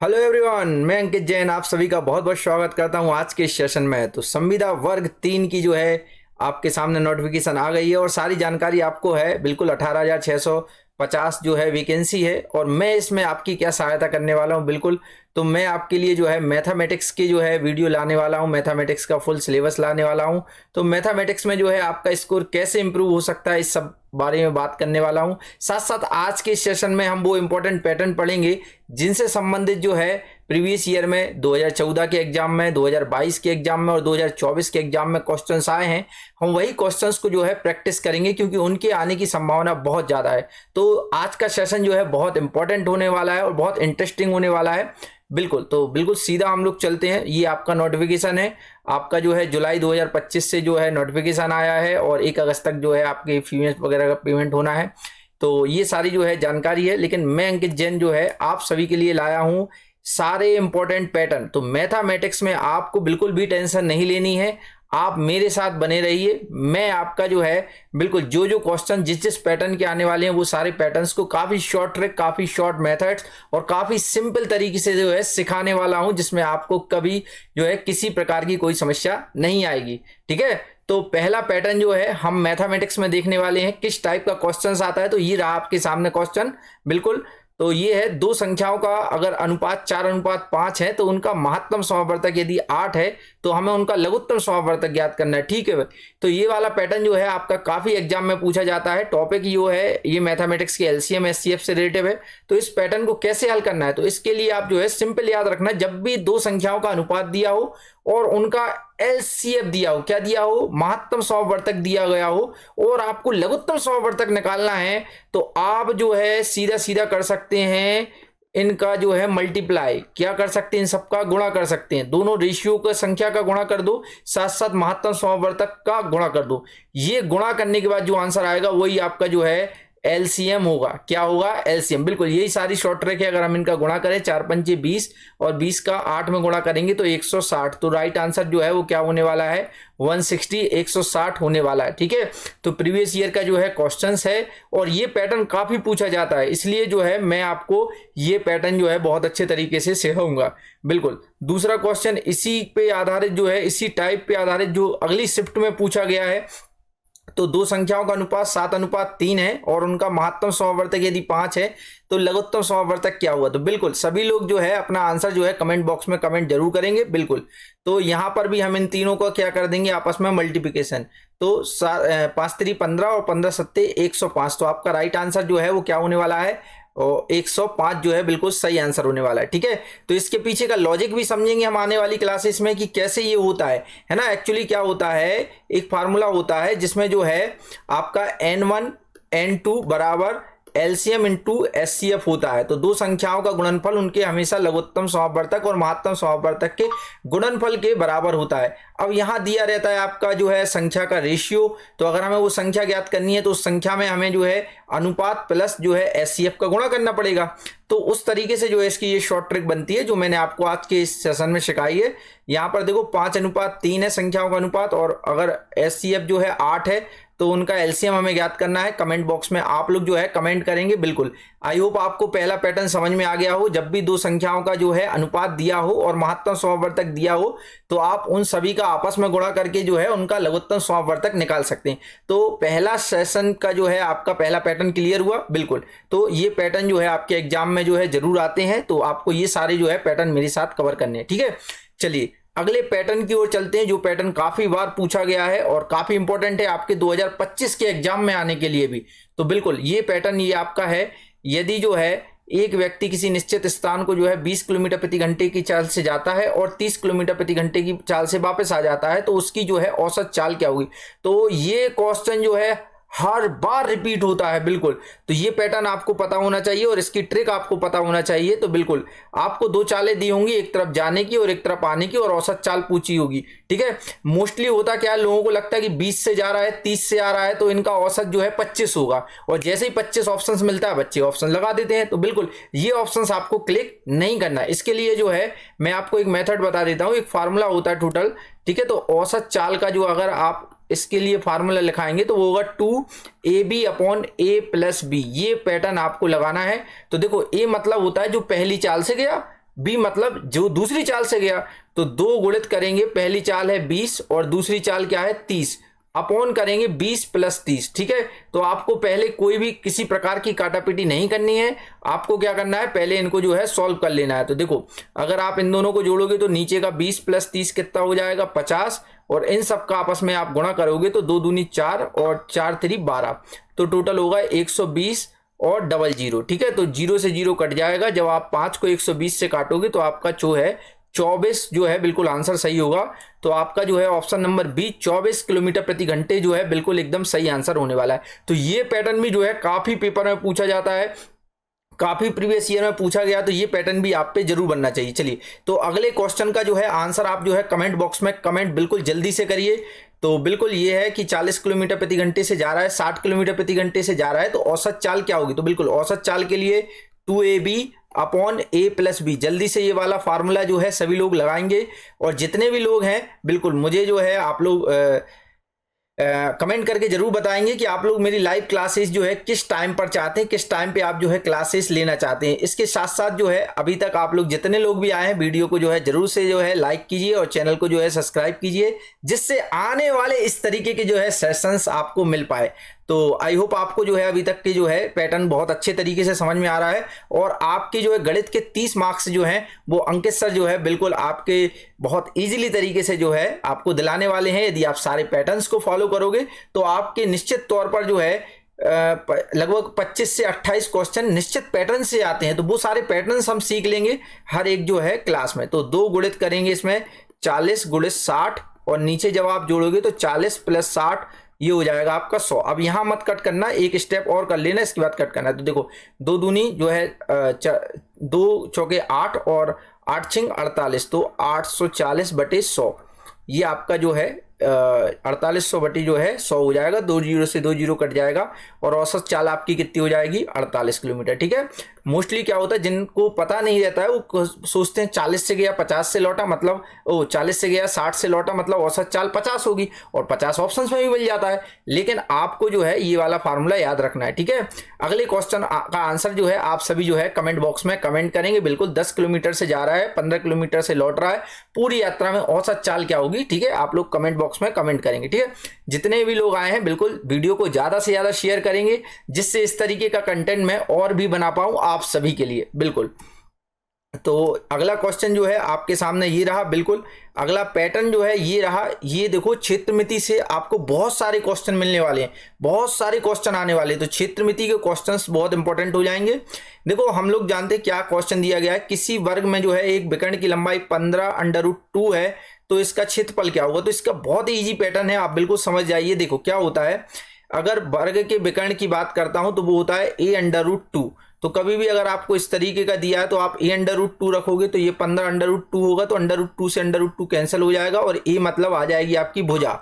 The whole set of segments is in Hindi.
हेलो एवरीवन, मैं अंकित जैन आप सभी का बहुत बहुत स्वागत करता हूं आज के इस सेशन में। तो संविदा वर्ग 3 की जो है आपके सामने नोटिफिकेशन आ गई है और सारी जानकारी आपको है। बिल्कुल 18,650 जो है वैकेंसी है और मैं इसमें आपकी क्या सहायता करने वाला हूं। बिल्कुल, तो मैं आपके लिए जो है मैथमेटिक्स की जो है वीडियो लाने वाला हूं, मैथमेटिक्स का फुल सिलेबस लाने वाला हूं। तो मैथमेटिक्स में जो है आपका स्कोर कैसे इंप्रूव हो सकता है, इस सब बारे में बात करने वाला हूं। साथ साथ आज के सेशन में हम वो इंपॉर्टेंट पैटर्न पढ़ेंगे जिनसे संबंधित जो है प्रीवियस ईयर में 2014 के एग्जाम में, 2022 के एग्जाम में और 2024 के एग्जाम में क्वेश्चंस आए हैं। हम वही क्वेश्चंस को जो है प्रैक्टिस करेंगे क्योंकि उनके आने की संभावना बहुत ज़्यादा है। तो आज का सेशन जो है बहुत इंपॉर्टेंट होने वाला है और बहुत इंटरेस्टिंग होने वाला है। बिल्कुल, तो बिल्कुल सीधा हम लोग चलते हैं। ये आपका नोटिफिकेशन है, आपका जो है जुलाई 2025 से जो है नोटिफिकेशन आया है और 1 अगस्त तक जो है आपके फीस वगैरह का पेमेंट होना है। तो ये सारी जो है जानकारी है, लेकिन मैं अंकित जैन जो है आप सभी के लिए लाया हूँ सारे इंपॉर्टेंट पैटर्न। तो मैथमेटिक्स में आपको बिल्कुल भी टेंशन नहीं लेनी है, आप मेरे साथ बने रहिए। मैं आपका जो है बिल्कुल जो जो क्वेश्चन जिस जिस पैटर्न के आने वाले हैं वो सारे पैटर्न्स को काफ़ी शॉर्ट ट्रिक, काफ़ी शॉर्ट मेथड्स और काफ़ी सिंपल तरीके से जो है सिखाने वाला हूं, जिसमें आपको कभी जो है किसी प्रकार की कोई समस्या नहीं आएगी। ठीक है, तो पहला पैटर्न जो है हम मैथमेटिक्स में देखने वाले हैं किस टाइप का क्वेश्चन आता है। तो ये रहा आपके सामने क्वेश्चन। बिल्कुल, तो ये है दो संख्याओं का अगर अनुपात 4:5 है तो उनका महत्तम समावर्तक यदि 8 है तो हमें उनका लघुत्तम समावर्तक ज्ञात करना है। ठीक है, तो ये वाला पैटर्न जो है आपका काफी एग्जाम में पूछा जाता है। टॉपिक जो है ये मैथमेटिक्स के एलसीएम एचसीएफ से रिलेटेड है। तो इस पैटर्न को कैसे हल करना है, तो इसके लिए आप जो है सिंपल याद रखना, जब भी दो संख्याओं का अनुपात दिया हो और उनका एलसीएफ दिया हो, क्या दिया हो, महत्तम समावर्तक दिया गया हो और आपको लघुत्तम समावर्तक निकालना है, तो आप जो है सीधा सीधा कर सकते हैं इनका जो है मल्टीप्लाई। क्या कर सकते हैं, इन सबका गुणा कर सकते हैं। दोनों रेशियो का संख्या का गुणा कर दो, साथ साथ महत्तम समावर्तक का गुणा कर दो। ये गुणा करने के बाद जो आंसर आएगा वही आपका जो है एलसीएम होगा। क्या होगा, एलसीएम। बिल्कुल यही सारी शॉर्ट ट्रिक है। अगर हम इनका गुणा करें 4×5 = 20 और 20 का 8 में गुणा करेंगे तो 160। तो राइट आंसर जो है वो क्या होने वाला है, 160, 160 होने वाला है। ठीक है, तो प्रीवियस ईयर का जो है क्वेश्चंस है और ये पैटर्न काफी पूछा जाता है, इसलिए जो है मैं आपको ये पैटर्न जो है बहुत अच्छे तरीके से सिखाऊंगा। बिल्कुल, दूसरा क्वेश्चन इसी पे आधारित जो है, इसी टाइप पे आधारित जो अगली शिफ्ट में पूछा गया है। तो दो संख्याओं का अनुपात 7:3 है और उनका महत्तम समावर्तक यदि 5 है तो लघुत्तम समावर्तक क्या हुआ। तो बिल्कुल सभी लोग जो है अपना आंसर जो है कमेंट बॉक्स में कमेंट जरूर करेंगे। बिल्कुल, तो यहां पर भी हम इन तीनों को क्या कर देंगे, आपस में मल्टीप्लिकेशन। तो 5×3 = 15 और 15×7 = 105। तो आपका राइट आंसर जो है वो क्या होने वाला है, और 105 जो है बिल्कुल सही आंसर होने वाला है। ठीक है, तो इसके पीछे का लॉजिक भी समझेंगे हम आने वाली क्लासेस में कि कैसे ये होता है ना। एक्चुअली क्या होता है, एक फार्मूला होता है जिसमें जो है आपका n1 n2 बराबर एलसीएम इंटू एचसीएफ होता है। तो दो संख्याओं का गुणनफल उनके हमेशा लघुत्तम समावर्तक और महत्तम समावर्तक के गुणनफल के बराबर होता है। अब यहां दिया रहता है आपका जो है संख्या का रेशियो। तो अगर हमें वो संख्या ज्ञात करनी है तो उस संख्या में हमें जो है अनुपात प्लस जो है एचसीएफ का गुणा करना पड़ेगा। तो उस तरीके से जो है इसकी ये शॉर्ट ट्रिक बनती है जो मैंने आपको आज के इस सेशन में सिखाई है। यहाँ पर देखो 5:3 है संख्याओं का अनुपात और अगर एचसीएफ जो है 8 है तो उनका एलसीएम हमें ज्ञात करना है। कमेंट बॉक्स में आप लोग जो है कमेंट करेंगे। बिल्कुल, आई होप आपको पहला पैटर्न समझ में आ गया हो। जब भी दो संख्याओं का जो है अनुपात दिया हो और महत्तम समावर्तक दिया हो तो आप उन सभी का आपस में गुणा करके जो है उनका लघुत्तम समावर्तक निकाल सकते हैं। तो पहला सेशन का जो है आपका पहला पैटर्न क्लियर हुआ। बिल्कुल, तो ये पैटर्न जो है आपके एग्जाम में जो है जरूर आते हैं, तो आपको ये सारे जो है पैटर्न मेरे साथ कवर करने हैं। ठीक है, चलिए अगले पैटर्न की ओर चलते हैं जो पैटर्न काफी बार पूछा गया है और काफी इंपॉर्टेंट है आपके 2025 के एग्जाम में आने के लिए भी। तो बिल्कुल ये पैटर्न ये आपका है, यदि जो है एक व्यक्ति किसी निश्चित स्थान को जो है 20 किलोमीटर प्रति घंटे की चाल से जाता है और 30 किलोमीटर प्रति घंटे की चाल से वापस आ जाता है तो उसकी जो है औसत चाल क्या होगी। तो ये क्वेश्चन जो है हर बार रिपीट होता है। बिल्कुल, तो ये पैटर्न आपको पता होना चाहिए और इसकी ट्रिक आपको पता होना चाहिए। तो बिल्कुल आपको दो चालें दी होंगी, एक तरफ जाने की और एक तरफ आने की, और औसत चाल पूछी होगी। ठीक है, मोस्टली होता क्या है, लोगों को लगता है कि 20 से जा रहा है, 30 से आ रहा है तो इनका औसत जो है 25 होगा और जैसे ही 25 ऑप्शन मिलता है बच्चे ऑप्शन लगा देते हैं। तो बिल्कुल ये ऑप्शन आपको क्लिक नहीं करना है। इसके लिए जो है मैं आपको एक मेथड बता देता हूं, एक फार्मूला होता है टोटल। ठीक है, तो औसत चाल का जो अगर आप इसके लिए फार्मूला लिखाएंगे तो वो होगा 2ab/a + b। ये पैटर्न आपको लगाना है। तो देखो a मतलब होता है जो पहली चाल से गया, बी मतलब जो दूसरी चाल से गया, तो 2 गुणित करेंगे, पहली चाल है 20 और दूसरी चाल क्या है 30, अपॉन करेंगे 20 + 30। ठीक है, तो आपको पहले कोई भी किसी प्रकार की काटापीटी नहीं करनी है, आपको क्या करना है, पहले इनको जो है सॉल्व कर लेना है। तो देखो अगर आप इन दोनों को जोड़ोगे तो नीचे का 20 + 30 कितना हो जाएगा 50, और इन सब का आपस में आप गुणा करोगे तो 2 दूनी 4 और 4 3 12, तो टोटल होगा 120 और 00। ठीक है, तो 0 से 0 कट जाएगा। जब आप 5 को 120 से काटोगे तो आपका जो है 24 जो है बिल्कुल आंसर सही होगा। तो आपका जो है ऑप्शन नंबर बी 24 किलोमीटर प्रति घंटे जो है बिल्कुल एकदम सही आंसर होने वाला है। तो ये पैटर्न भी जो है काफी पेपर में पूछा जाता है, काफी प्रीवियस ईयर में पूछा गया, तो ये पैटर्न भी आप पे जरूर बनना चाहिए। चलिए, तो अगले क्वेश्चन का जो है आंसर आप जो है कमेंट बॉक्स में कमेंट बिल्कुल जल्दी से करिए। तो बिल्कुल ये है कि 40 किलोमीटर प्रति घंटे से जा रहा है, 60 किलोमीटर प्रति घंटे से जा रहा है, तो औसत चाल क्या होगी? तो बिल्कुल औसत चाल के लिए 2ab अपॉन a + b, जल्दी से ये वाला फार्मूला जो है सभी लोग लगाएंगे। और जितने भी लोग हैं बिल्कुल मुझे जो है आप लोग कमेंट करके जरूर बताएंगे कि आप लोग मेरी लाइव क्लासेस जो है किस टाइम पर चाहते हैं, किस टाइम पे आप जो है क्लासेस लेना चाहते हैं। इसके साथ साथ जो है अभी तक आप लोग जितने लोग भी आए हैं वीडियो को जो है जरूर से जो है लाइक कीजिए और चैनल को जो है सब्सक्राइब कीजिए, जिससे आने वाले इस तरीके के जो है सेशंस आपको मिल पाए। तो आई होप आपको जो है अभी तक के जो है पैटर्न बहुत अच्छे तरीके से समझ में आ रहा है, और आपके जो है गणित के 30 मार्क्स जो हैं वो अंकित सर जो है बिल्कुल आपके बहुत इजीली तरीके से जो है आपको दिलाने वाले हैं। यदि आप सारे पैटर्न्स को फॉलो करोगे तो आपके निश्चित तौर पर जो है लगभग 25 से 28 क्वेश्चन निश्चित पैटर्न से आते हैं। तो वो सारे पैटर्न्स हम सीख लेंगे हर एक जो है क्लास में। तो 2 गुणित करेंगे इसमें 40 × 60, और नीचे जब आप जोड़ोगे तो 40 + 60 ये हो जाएगा आपका 100। अब यहां मत कट करना, एक स्टेप और कर लेना, इसके बाद कट करना है। तो देखो 2 दूनी जो है 2 चौके 8 और 8 छिंग 48, तो 840/100 ये आपका जो है 4800 बटी जो है 100 हो जाएगा। 2 0 से 2 0 कट जाएगा, और औसत चाल आपकी कितनी हो जाएगी 48 किलोमीटर। ठीक है, मोस्टली क्या होता है जिनको पता नहीं रहता है वो सोचते हैं 40 से गया 50 से लौटा मतलब 40 से गया 60 से लौटा मतलब औसत चाल 50 होगी, और 50 ऑप्शंस में भी मिल जाता है। लेकिन आपको जो है ये वाला फार्मूला याद रखना है। ठीक है, अगले क्वेश्चन का आंसर जो है आप सभी जो है कमेंट बॉक्स में कमेंट करेंगे। बिल्कुल 10 किलोमीटर से जा रहा है, 15 किलोमीटर से लौट रहा है, पूरी यात्रा में औसत चाल क्या होगी? ठीक है, आप लोग कमेंट बॉक्स में कमेंट करेंगे। ठीक है, जितने भी लोग आए हैं बिल्कुल वीडियो को ज्यादा से ज्यादा शेयर करेंगे, जिससे इस तरीके का कंटेंट मैं और भी बना पाऊं आप सभी के लिए। बिल्कुल, तो अगला क्वेश्चन जो है आपके सामने ये रहा। बिल्कुल अगला पैटर्न जो है ये रहा। ये देखो क्षेत्रमिति से आपको बहुत सारे क्वेश्चन मिलने वाले हैं, बहुत सारे क्वेश्चन आने वाले हैं। तो क्षेत्रमिति के क्वेश्चंस बहुत इंपॉर्टेंट हो जाएंगे। देखो हम लोग जानते हैं क्या क्वेश्चन दिया गया है, किसी वर्ग में जो है एक विकर्ण की लंबाई 15√2 है, तो इसका क्षेत्रफल क्या होगा? तो इसका बहुत ही ईजी पैटर्न है, आप बिल्कुल समझ जाइए। देखो क्या होता है, अगर वर्ग के विकर्ण की बात करता हूं तो वो होता है a√2। तो कभी भी अगर आपको इस तरीके का दिया है तो आप a√2 रखोगे तो ये 15√2 होगा, तो √2 से √2 कैंसिल हो जाएगा, और a मतलब आ जाएगी आपकी भुजा।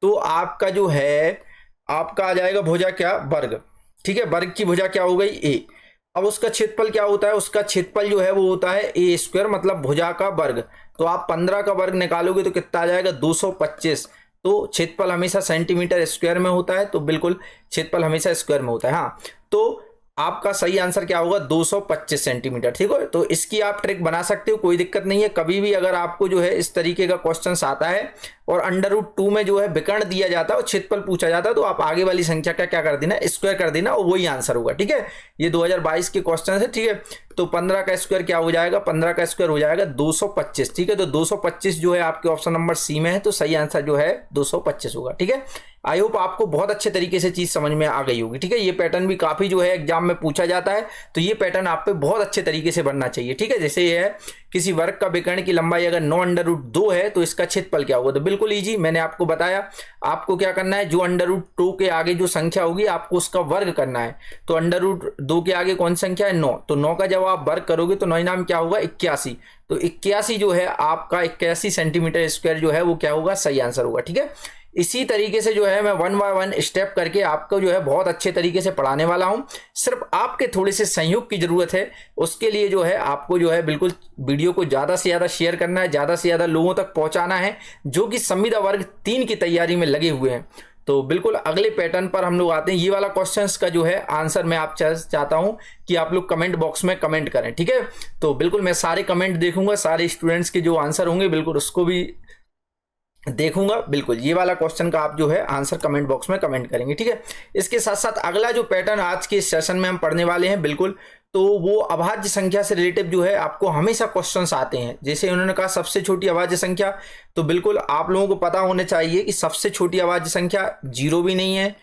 तो आपका जो है आपका आ जाएगा भुजा क्या? वर्ग। ठीक है, वर्ग की भुजा क्या हो गई? a। अब उसका क्षेत्रफल क्या होता है? उसका क्षेत्रफल जो है वो होता है a² मतलब भुजा का वर्ग। तो आप 15 का वर्ग निकालोगे तो कितना आ जाएगा? 225। तो क्षेत्रफल हमेशा सेंटीमीटर स्क्वायर में होता है, तो बिल्कुल क्षेत्रफल हमेशा स्क्वायर में होता है। हाँ, तो आपका सही आंसर क्या होगा? 225 सेंटीमीटर। ठीक है, तो इसकी आप ट्रिक बना सकते हो, कोई दिक्कत नहीं है। कभी भी अगर आपको जो है इस तरीके का क्वेश्चन आता है और √2 में जो है विकर्ण दिया जाता है और क्षेत्रफल पूछा जाता है, तो आप आगे वाली संख्या का क्या कर देना? स्क्वायर कर देना, और वही आंसर होगा। ठीक है, ये 2022 के क्वेश्चन है। ठीक है, तो 15 का स्क्वायर क्या हो जाएगा? 15 का स्क्वायर हो जाएगा 225। ठीक है, तो 225 जो है आपके ऑप्शन नंबर सी में है, तो सही आंसर जो है 225 होगा। ठीक है, आई होप आपको बहुत अच्छे तरीके से चीज समझ में आ गई होगी। ठीक है, ये पैटर्न भी काफी जो है एग्जाम में पूछा जाता है, तो ये पैटर्न आप पे बहुत अच्छे तरीके से बनना चाहिए। ठीक है, जैसे ये है किसी वर्ग का विकर्ण की लंबाई अगर 9√2 है तो इसका क्षेत्रफल क्या होगा? तो बिल्कुल इजी, मैंने आपको बताया। आपको क्या करना है, जो √2 के आगे जो संख्या होगी आपको उसका वर्ग करना है। तो √2 के आगे कौन संख्या है? 9। तो 9 का जब आप वर्ग करोगे तो 9 नाम क्या होगा? 81। तो 81 जो है आपका 81 सेंटीमीटर स्क्वायर जो है वो क्या होगा? सही आंसर होगा। ठीक है, इसी तरीके से जो है मैं 1 बाय 1 स्टेप करके आपको जो है बहुत अच्छे तरीके से पढ़ाने वाला हूं। सिर्फ आपके थोड़े से सहयोग की जरूरत है, उसके लिए जो है आपको जो है बिल्कुल वीडियो को ज्यादा से ज्यादा शेयर करना है, ज्यादा से ज्यादा लोगों तक पहुंचाना है जो कि संविदा वर्ग 3 की तैयारी में लगे हुए हैं। तो बिल्कुल अगले पैटर्न पर हम लोग आते हैं। ये वाला क्वेश्चंस का जो है आंसर मैं आप चाहता हूं कि आप लोग कमेंट बॉक्स में कमेंट करें, ठीक है। तो बिल्कुल मैं सारे कमेंट देखूंगा, सारे स्टूडेंट्स के जो आंसर होंगे बिल्कुल उसको भी देखूंगा। बिल्कुल ये वाला क्वेश्चन का आप जो है आंसर कमेंट बॉक्स में कमेंट करेंगे, ठीक है। इसके साथ साथ अगला जो पैटर्न आज के सेशन में हम पढ़ने वाले हैं बिल्कुल, तो वो अभाज्य संख्या से रिलेटिव जो है आपको हमेशा क्वेश्चंस आते हैं। जैसे उन्होंने कहा सबसे छोटी अभाज्य संख्या, तो बिल्कुल आप लोगों को पता होना चाहिए कि सबसे छोटी अभाज्य संख्या 0 भी नहीं है,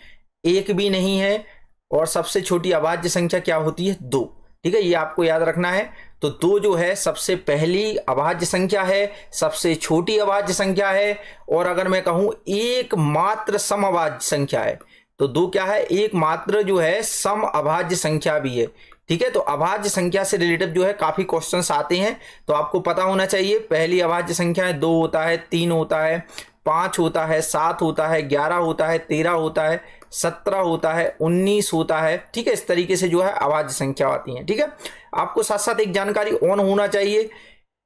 1 भी नहीं है, और सबसे छोटी अभाज्य संख्या क्या होती है? 2, ठीक है। ये आपको याद रखना है। तो 2 जो है सबसे पहली अभाज्य संख्या है, सबसे छोटी अभाज्य संख्या है, और अगर मैं कहूं एकमात्र समअभाज्य संख्या है, तो 2 क्या है? एकमात्र जो है सम अभाज्य संख्या भी है, ठीक है। तो अभाज्य संख्या से रिलेटेड जो है काफी क्वेश्चंस आते हैं, तो आपको पता होना चाहिए। पहली अभाज्य संख्या है 2 होता है, 3 होता है, 5 होता है, 7 होता है, 11 होता है, 13 होता है, 17 होता है, 19 होता है, ठीक है। इस तरीके से जो है अभाज्य संख्या आती है, ठीक है। आपको साथ साथ एक जानकारी ऑन होना चाहिए।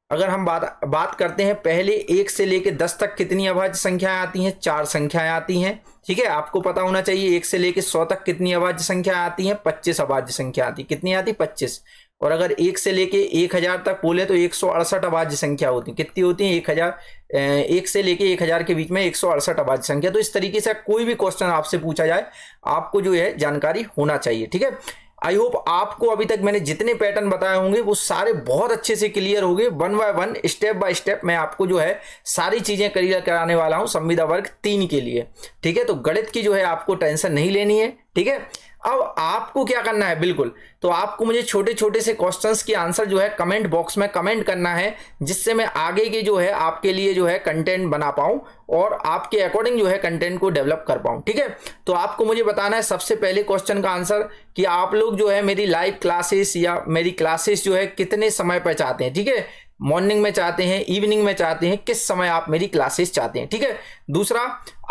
अगर हम बात करते हैं पहले 1 से लेकर 10 तक कितनी अभाज्य संख्याएं आती हैं? 4 संख्याएं आती हैं, ठीक है। आपको पता होना चाहिए 1 से लेकर 100 तक कितनी अभाज्य संख्या आती हैं? 25 अभाज्य संख्या आती। कितनी आती? 25। और अगर 1 से लेके 1000 तक बोले तो 168 अभाज्य संख्या होती है। कितनी होती है? 1000, 1 से लेके 1000 के बीच में 168 अभाज्य संख्या। तो इस तरीके से कोई भी क्वेश्चन आपसे पूछा जाए आपको जो है जानकारी होना चाहिए, ठीक है। आई होप आपको अभी तक मैंने जितने पैटर्न बताए होंगे वो सारे बहुत अच्छे से क्लियर हो गए। 1 बाय 1 स्टेप बाय स्टेप मैं आपको जो है सारी चीजें क्लियर कराने वाला हूं संविदा वर्ग 3 के लिए, ठीक है। तो गणित की जो है आपको टेंशन नहीं लेनी है, ठीक है। अब आपको क्या करना है? बिल्कुल, तो आपको मुझे छोटे छोटे से क्वेश्चंस के आंसर जो है कमेंट बॉक्स में कमेंट करना है, जिससे मैं आगे के जो है आपके लिए जो है कंटेंट बना पाऊं और आपके अकॉर्डिंग जो है कंटेंट को डेवलप कर पाऊं, ठीक है। तो आपको मुझे बताना है सबसे पहले क्वेश्चन का आंसर कि आप लोग जो है मेरी लाइव क्लासेस या मेरी क्लासेस जो है कितने समय पर चाहते हैं, ठीक है। मॉर्निंग में चाहते हैं, इवनिंग में चाहते हैं, किस समय आप मेरी क्लासेस चाहते हैं, ठीक है। दूसरा,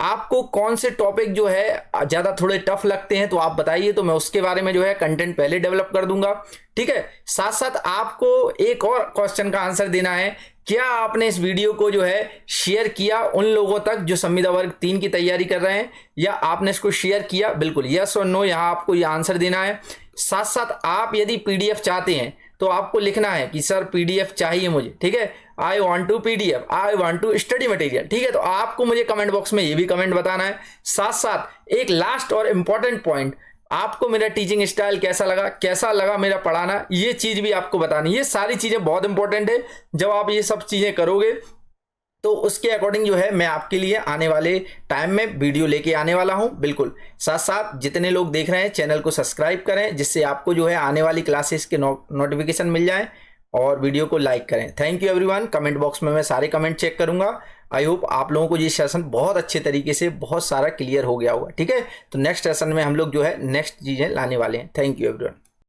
आपको कौन से टॉपिक जो है ज्यादा थोड़े टफ लगते हैं तो आप बताइए, तो मैं उसके बारे में जो है कंटेंट पहले डेवलप कर दूंगा, ठीक है। साथ साथ आपको एक और क्वेश्चन का आंसर देना है, क्या आपने इस वीडियो को जो है शेयर किया उन लोगों तक जो संविदा वर्ग 3 की तैयारी कर रहे हैं, या आपने इसको शेयर किया? बिल्कुल यस और नो, यहां आपको ये आंसर देना है। साथ साथ आप यदि पीडीएफ चाहते हैं तो आपको लिखना है कि सर पीडीएफ चाहिए मुझे, ठीक है। I want to PDF, I want to study material, ठीक है। तो आपको मुझे कमेंट बॉक्स में ये भी कमेंट बताना है। साथ साथ एक लास्ट और इंपॉर्टेंट पॉइंट, आपको मेरा टीचिंग स्टाइल कैसा लगा मेरा पढ़ाना, ये चीज भी आपको बतानी। ये सारी चीजें बहुत इंपॉर्टेंट है। जब आप ये सब चीजें करोगे तो उसके अकॉर्डिंग जो है मैं आपके लिए आने वाले टाइम में वीडियो लेके आने वाला हूं। बिल्कुल, साथ साथ जितने लोग देख रहे हैं चैनल को सब्सक्राइब करें, जिससे आपको जो है आने वाली क्लासेस के नोटिफिकेशन मिल जाए, और वीडियो को लाइक करें। Thank you everyone. Comment box में मैं सारे कमेंट चेक करूंगा। आई होप आप लोगों को ये सेशन बहुत अच्छे तरीके से बहुत सारा क्लियर हो गया होगा, ठीक है। तो नेक्स्ट सेशन में हम लोग जो है नेक्स्ट चीजें लाने वाले हैं। Thank you everyone.